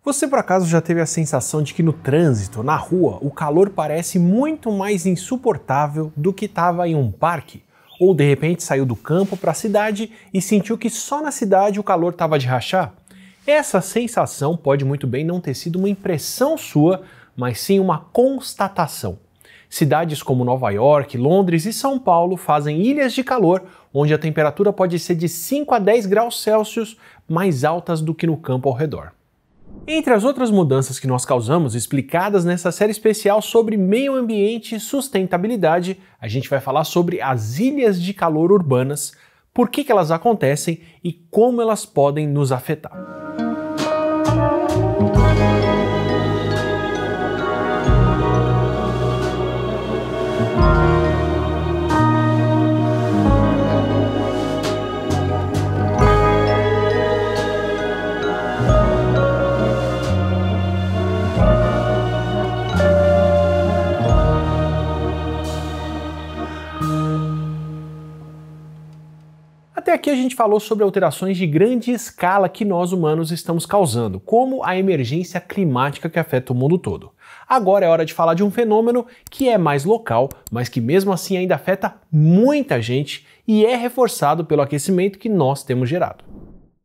Você por acaso já teve a sensação de que no trânsito, na rua, o calor parece muito mais insuportável do que estava em um parque? Ou de repente saiu do campo para a cidade e sentiu que só na cidade o calor estava de rachar? Essa sensação pode muito bem não ter sido uma impressão sua, mas sim uma constatação. Cidades como Nova York, Londres e São Paulo fazem ilhas de calor, onde a temperatura pode ser de 5 a 10 graus Celsius mais altas do que no campo ao redor. Entre as outras mudanças que nós causamos, explicadas nessa série especial sobre meio ambiente e sustentabilidade, a gente vai falar sobre as ilhas de calor urbanas, por que elas acontecem e como elas podem nos afetar. Até aqui a gente falou sobre alterações de grande escala que nós humanos estamos causando, como a emergência climática que afeta o mundo todo. Agora é hora de falar de um fenômeno que é mais local, mas que mesmo assim ainda afeta muita gente e é reforçado pelo aquecimento que nós temos gerado.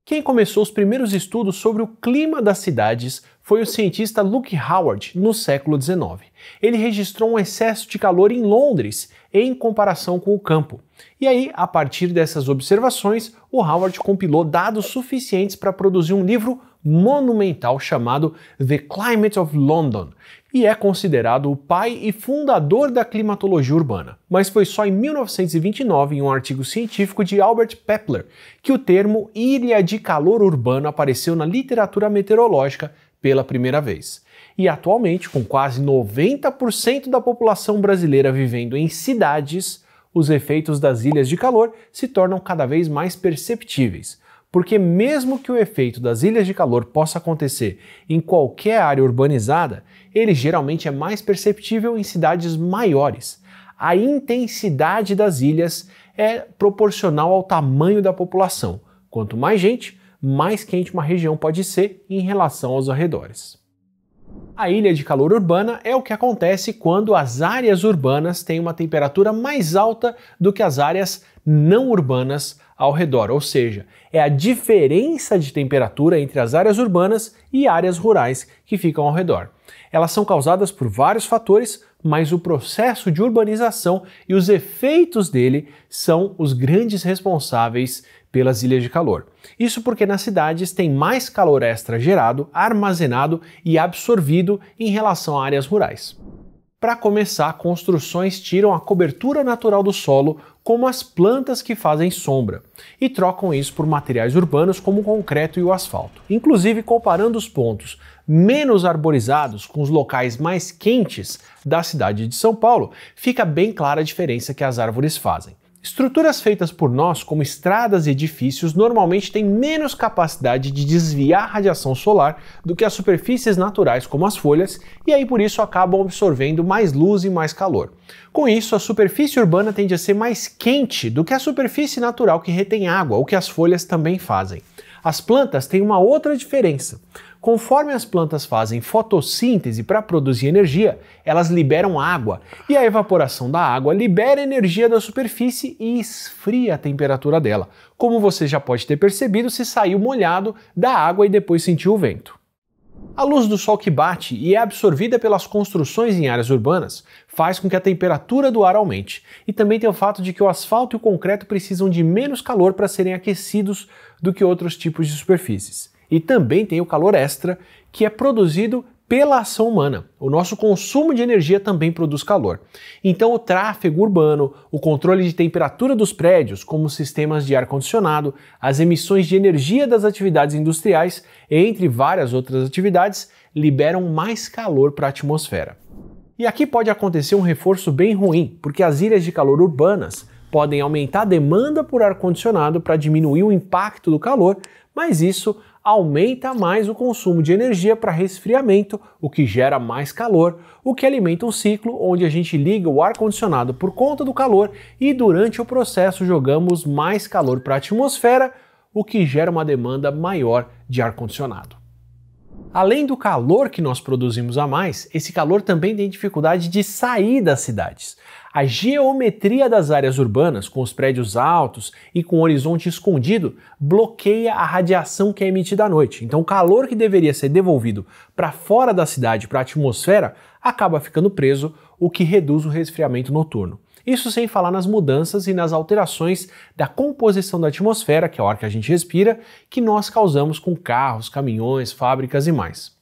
Quem começou os primeiros estudos sobre o clima das cidades foi o cientista Luke Howard, no século XIX. Ele registrou um excesso de calor em Londres, em comparação com o campo. E aí, a partir dessas observações, o Howard compilou dados suficientes para produzir um livro monumental chamado The Climate of London, e é considerado o pai e fundador da climatologia urbana. Mas foi só em 1929, em um artigo científico de Albert Pepler, que o termo ilha de calor urbano apareceu na literatura meteorológica pela primeira vez. E atualmente, com quase 90% da população brasileira vivendo em cidades, os efeitos das ilhas de calor se tornam cada vez mais perceptíveis. Porque mesmo que o efeito das ilhas de calor possa acontecer em qualquer área urbanizada, ele geralmente é mais perceptível em cidades maiores. A intensidade das ilhas é proporcional ao tamanho da população. Quanto mais gente, mais quente uma região pode ser em relação aos arredores. A ilha de calor urbana é o que acontece quando as áreas urbanas têm uma temperatura mais alta do que as áreas não urbanas ao redor, ou seja, é a diferença de temperatura entre as áreas urbanas e áreas rurais que ficam ao redor. Elas são causadas por vários fatores, mas o processo de urbanização e os efeitos dele são os grandes responsáveis pelas ilhas de calor. Isso porque nas cidades tem mais calor extra gerado, armazenado e absorvido em relação a áreas rurais. Para começar, construções tiram a cobertura natural do solo, como as plantas que fazem sombra, e trocam isso por materiais urbanos como o concreto e o asfalto. Inclusive, comparando os pontos menos arborizados com os locais mais quentes da cidade de São Paulo, fica bem clara a diferença que as árvores fazem. Estruturas feitas por nós, como estradas e edifícios, normalmente têm menos capacidade de desviar a radiação solar do que as superfícies naturais, como as folhas, e aí por isso acabam absorvendo mais luz e mais calor. Com isso, a superfície urbana tende a ser mais quente do que a superfície natural que retém água, o que as folhas também fazem. As plantas têm uma outra diferença. Conforme as plantas fazem fotossíntese para produzir energia, elas liberam água, e a evaporação da água libera energia da superfície e esfria a temperatura dela, como você já pode ter percebido se saiu molhado da água e depois sentiu o vento. A luz do sol que bate e é absorvida pelas construções em áreas urbanas faz com que a temperatura do ar aumente, e também tem o fato de que o asfalto e o concreto precisam de menos calor para serem aquecidos do que outros tipos de superfícies. E também tem o calor extra, que é produzido pela ação humana. O nosso consumo de energia também produz calor. Então o tráfego urbano, o controle de temperatura dos prédios, como sistemas de ar-condicionado, as emissões de energia das atividades industriais, entre várias outras atividades, liberam mais calor para a atmosfera. E aqui pode acontecer um reforço bem ruim, porque as ilhas de calor urbanas podem aumentar a demanda por ar-condicionado para diminuir o impacto do calor, mas isso aumenta mais o consumo de energia para resfriamento, o que gera mais calor, o que alimenta um ciclo onde a gente liga o ar-condicionado por conta do calor e durante o processo jogamos mais calor para a atmosfera, o que gera uma demanda maior de ar-condicionado. Além do calor que nós produzimos a mais, esse calor também tem dificuldade de sair das cidades. A geometria das áreas urbanas, com os prédios altos e com o horizonte escondido, bloqueia a radiação que é emitida à noite. Então o calor que deveria ser devolvido para fora da cidade, para a atmosfera, acaba ficando preso, o que reduz o resfriamento noturno. Isso sem falar nas mudanças e nas alterações da composição da atmosfera, que é o ar que a gente respira, que nós causamos com carros, caminhões, fábricas e mais.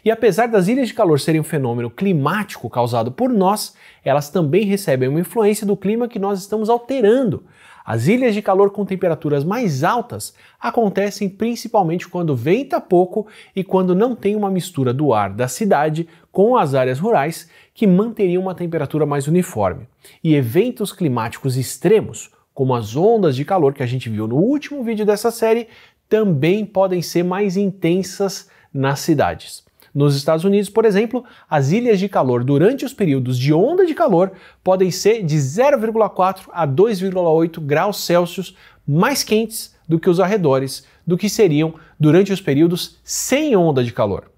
E apesar das ilhas de calor serem um fenômeno climático causado por nós, elas também recebem uma influência do clima que nós estamos alterando. As ilhas de calor com temperaturas mais altas acontecem principalmente quando venta pouco e quando não tem uma mistura do ar da cidade com as áreas rurais que manteriam uma temperatura mais uniforme. E eventos climáticos extremos, como as ondas de calor que a gente viu no último vídeo dessa série, também podem ser mais intensas nas cidades. Nos Estados Unidos, por exemplo, as ilhas de calor durante os períodos de onda de calor podem ser de 0,4 a 2,8 graus Celsius mais quentes do que os arredores, do que seriam durante os períodos sem onda de calor.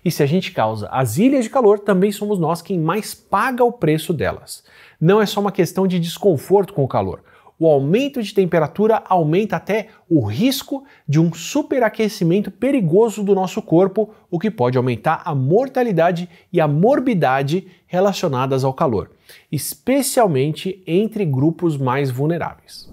E se a gente causa as ilhas de calor, também somos nós quem mais paga o preço delas. Não é só uma questão de desconforto com o calor. O aumento de temperatura aumenta até o risco de um superaquecimento perigoso do nosso corpo, o que pode aumentar a mortalidade e a morbidade relacionadas ao calor, especialmente entre grupos mais vulneráveis.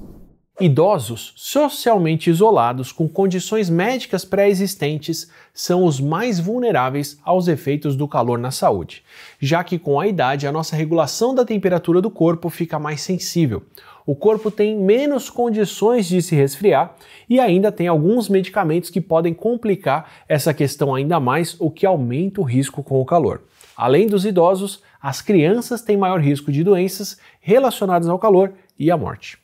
Idosos socialmente isolados com condições médicas pré-existentes são os mais vulneráveis aos efeitos do calor na saúde, já que com a idade a nossa regulação da temperatura do corpo fica mais sensível. O corpo tem menos condições de se resfriar e ainda tem alguns medicamentos que podem complicar essa questão ainda mais, o que aumenta o risco com o calor. Além dos idosos, as crianças têm maior risco de doenças relacionadas ao calor e à morte.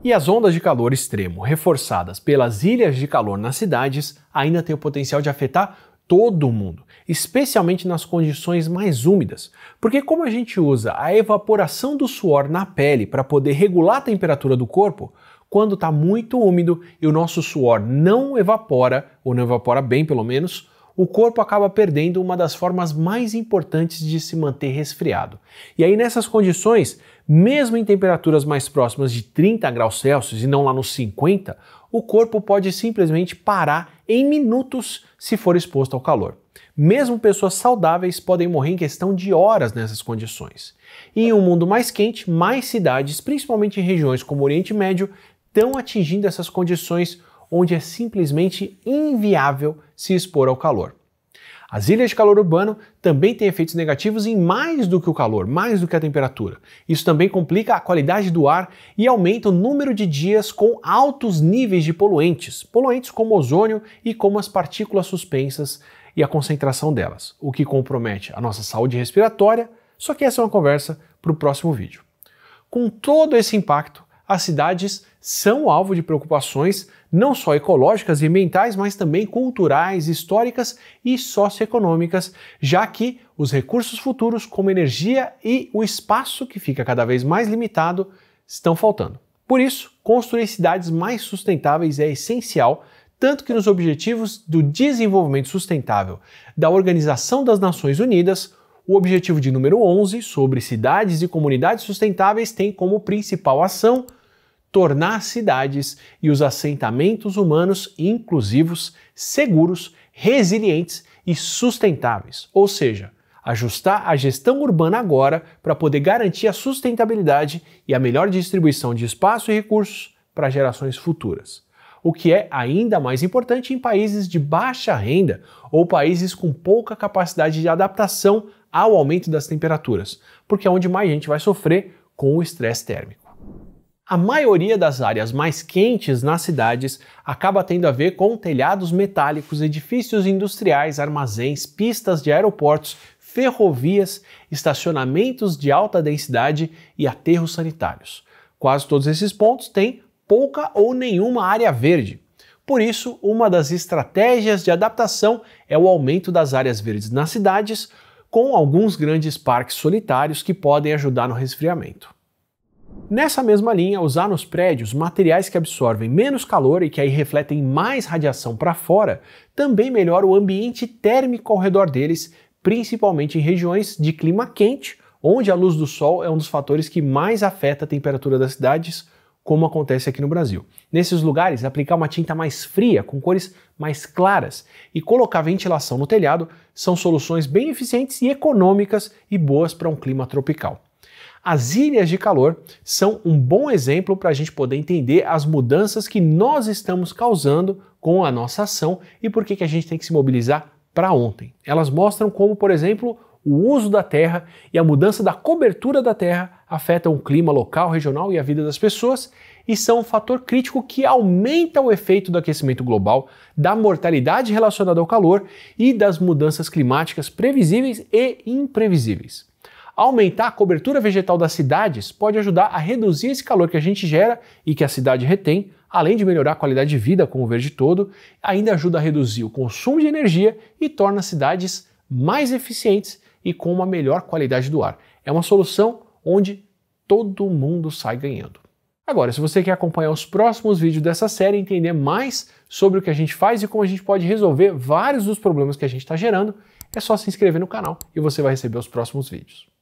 E as ondas de calor extremo, reforçadas pelas ilhas de calor nas cidades, ainda têm o potencial de afetar todo mundo, especialmente nas condições mais úmidas, porque como a gente usa a evaporação do suor na pele para poder regular a temperatura do corpo, quando está muito úmido e o nosso suor não evapora, ou não evapora bem pelo menos, o corpo acaba perdendo uma das formas mais importantes de se manter resfriado. E aí nessas condições, mesmo em temperaturas mais próximas de 30 graus Celsius e não lá nos 50, o corpo pode simplesmente parar em minutos se for exposto ao calor. Mesmo pessoas saudáveis podem morrer em questão de horas nessas condições. E em um mundo mais quente, mais cidades, principalmente em regiões como o Oriente Médio, estão atingindo essas condições onde é simplesmente inviável se expor ao calor. As ilhas de calor urbano também têm efeitos negativos em mais do que o calor, mais do que a temperatura. Isso também complica a qualidade do ar e aumenta o número de dias com altos níveis de poluentes, poluentes como ozônio e como as partículas suspensas e a concentração delas, o que compromete a nossa saúde respiratória, só que essa é uma conversa para o próximo vídeo. Com todo esse impacto, as cidades são alvo de preocupações não só ecológicas e ambientais, mas também culturais, históricas e socioeconômicas, já que os recursos futuros, como energia e o espaço, que fica cada vez mais limitado, estão faltando. Por isso, construir cidades mais sustentáveis é essencial, tanto que nos Objetivos do Desenvolvimento Sustentável da Organização das Nações Unidas, o objetivo de número 11, sobre cidades e comunidades sustentáveis, tem como principal ação tornar cidades e os assentamentos humanos inclusivos, seguros, resilientes e sustentáveis. Ou seja, ajustar a gestão urbana agora para poder garantir a sustentabilidade e a melhor distribuição de espaço e recursos para gerações futuras. O que é ainda mais importante em países de baixa renda ou países com pouca capacidade de adaptação ao aumento das temperaturas, porque é onde mais gente vai sofrer com o estresse térmico. A maioria das áreas mais quentes nas cidades acaba tendo a ver com telhados metálicos, edifícios industriais, armazéns, pistas de aeroportos, ferrovias, estacionamentos de alta densidade e aterros sanitários. Quase todos esses pontos têm pouca ou nenhuma área verde. Por isso, uma das estratégias de adaptação é o aumento das áreas verdes nas cidades, com alguns grandes parques solitários que podem ajudar no resfriamento. Nessa mesma linha, usar nos prédios materiais que absorvem menos calor e que aí refletem mais radiação para fora também melhora o ambiente térmico ao redor deles, principalmente em regiões de clima quente, onde a luz do sol é um dos fatores que mais afeta a temperatura das cidades, como acontece aqui no Brasil. Nesses lugares, aplicar uma tinta mais fria, com cores mais claras, e colocar ventilação no telhado são soluções bem eficientes e econômicas e boas para um clima tropical. As ilhas de calor são um bom exemplo para a gente poder entender as mudanças que nós estamos causando com a nossa ação e por que a gente tem que se mobilizar para ontem. Elas mostram como, por exemplo, o uso da terra e a mudança da cobertura da terra afetam o clima local, regional e a vida das pessoas e são um fator crítico que aumenta o efeito do aquecimento global, da mortalidade relacionada ao calor e das mudanças climáticas previsíveis e imprevisíveis. Aumentar a cobertura vegetal das cidades pode ajudar a reduzir esse calor que a gente gera e que a cidade retém, além de melhorar a qualidade de vida com o verde todo, ainda ajuda a reduzir o consumo de energia e torna as cidades mais eficientes e com uma melhor qualidade do ar. É uma solução onde todo mundo sai ganhando. Agora, se você quer acompanhar os próximos vídeos dessa série e entender mais sobre o que a gente faz e como a gente pode resolver vários dos problemas que a gente está gerando, é só se inscrever no canal e você vai receber os próximos vídeos.